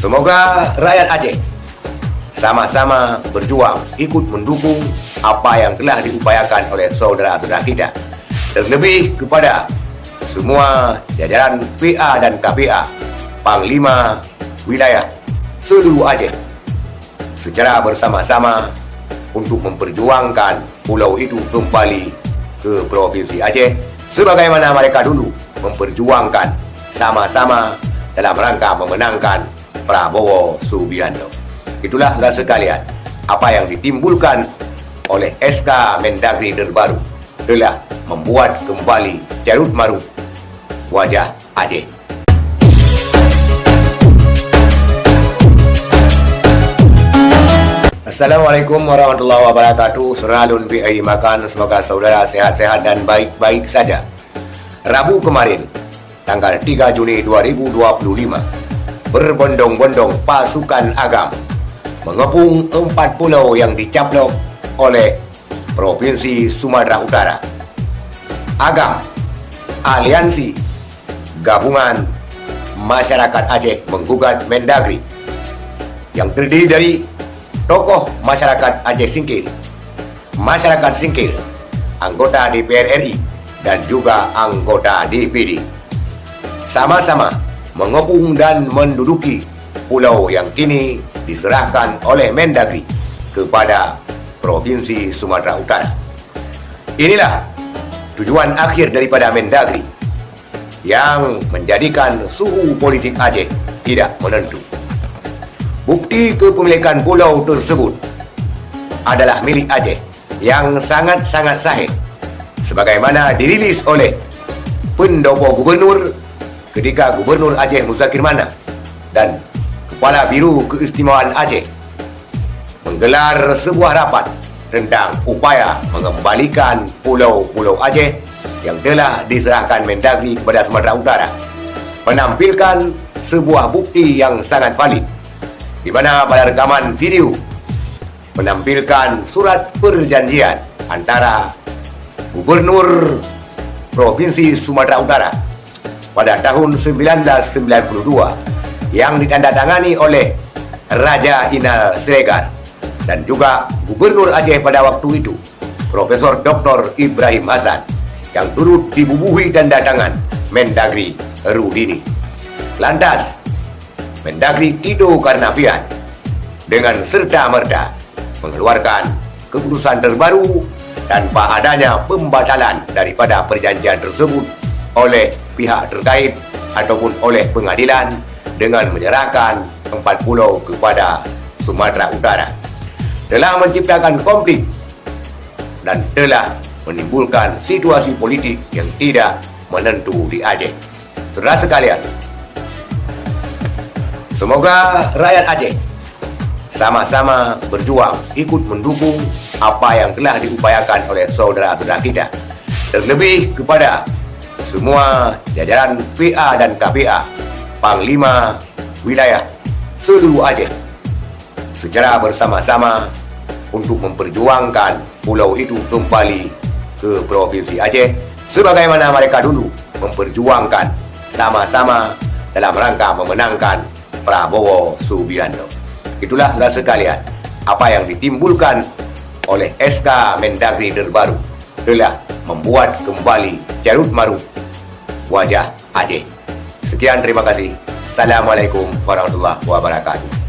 Semoga rakyat Aceh sama-sama berjuang, ikut mendukung apa yang telah diupayakan oleh saudara-saudara kita. Terlebih kepada semua jajaran PA dan KPA, Panglima Wilayah seluruh Aceh, secara bersama-sama untuk memperjuangkan pulau itu kembali ke Provinsi Aceh, sebagaimana mereka dulu memperjuangkan sama-sama dalam rangka memenangkan Prabowo Subianto. Itulah saudara sekalian, apa yang ditimbulkan oleh SK Mendagri terbaru telah membuat kembali carut marut wajah Aceh. Assalamualaikum warahmatullahi wabarakatuh. Seralun PI Makan, semoga saudara sehat-sehat dan baik-baik saja. Rabu kemarin, tanggal 3 Juni 2025, berbondong-bondong pasukan Agam mengepung 4 pulau yang dicaplok oleh Provinsi Sumatera Utara. Agam, aliansi gabungan masyarakat Aceh, menggugat Mendagri yang terdiri dari tokoh masyarakat Aceh Singkil, masyarakat Singkil, anggota DPR RI, dan juga anggota DPD. Sama-sama mengepung dan menduduki pulau yang kini diserahkan oleh Mendagri kepada Provinsi Sumatera Utara. Inilah tujuan akhir daripada Mendagri yang menjadikan suhu politik Aceh tidak menentu. Bukti kepemilikan pulau tersebut adalah milik Aceh yang sangat-sangat sahih, sebagaimana dirilis oleh pendopo gubernur ketika Gubernur Aceh Muzakir Manaf dan Kepala Biro Keistimewaan Aceh menggelar sebuah rapat tentang upaya mengembalikan pulau-pulau Aceh yang telah diserahkan Mendagri kepada Sumatera Utara, menampilkan sebuah bukti yang sangat valid, di mana pada rekaman video menampilkan surat perjanjian antara Gubernur Provinsi Sumatera Utara pada tahun 1992 yang ditandatangani oleh Raja Inal Siregar dan juga Gubernur Aceh pada waktu itu, Profesor Dr. Ibrahim Hasan, yang turut dibubuhi tanda tangan Mendagri Rudini. Lantas, Mendagri Tito Karnavian dengan serta-merta mengeluarkan keputusan terbaru tanpa adanya pembatalan daripada perjanjian tersebut oleh pihak terkait ataupun oleh pengadilan, dengan menyerahkan 4 pulau kepada Sumatera Utara. Telah menciptakan konflik dan telah menimbulkan situasi politik yang tidak menentu di Aceh. Saudara sekalian, semoga rakyat Aceh sama-sama berjuang, ikut mendukung apa yang telah diupayakan oleh saudara-saudara kita. Terlebih kepada semua jajaran PA dan KPA, Panglima Wilayah seluruh Aceh, secara bersama-sama untuk memperjuangkan pulau itu kembali ke Provinsi Aceh, sebagaimana mereka dulu memperjuangkan sama-sama dalam rangka memenangkan Prabowo Subianto. Itulah saudara sekalian, apa yang ditimbulkan oleh SK Mendagri terbaru telah membuat kembali carut marut wajah Aceh. Sekian, terima kasih. Assalamualaikum warahmatullahi wabarakatuh.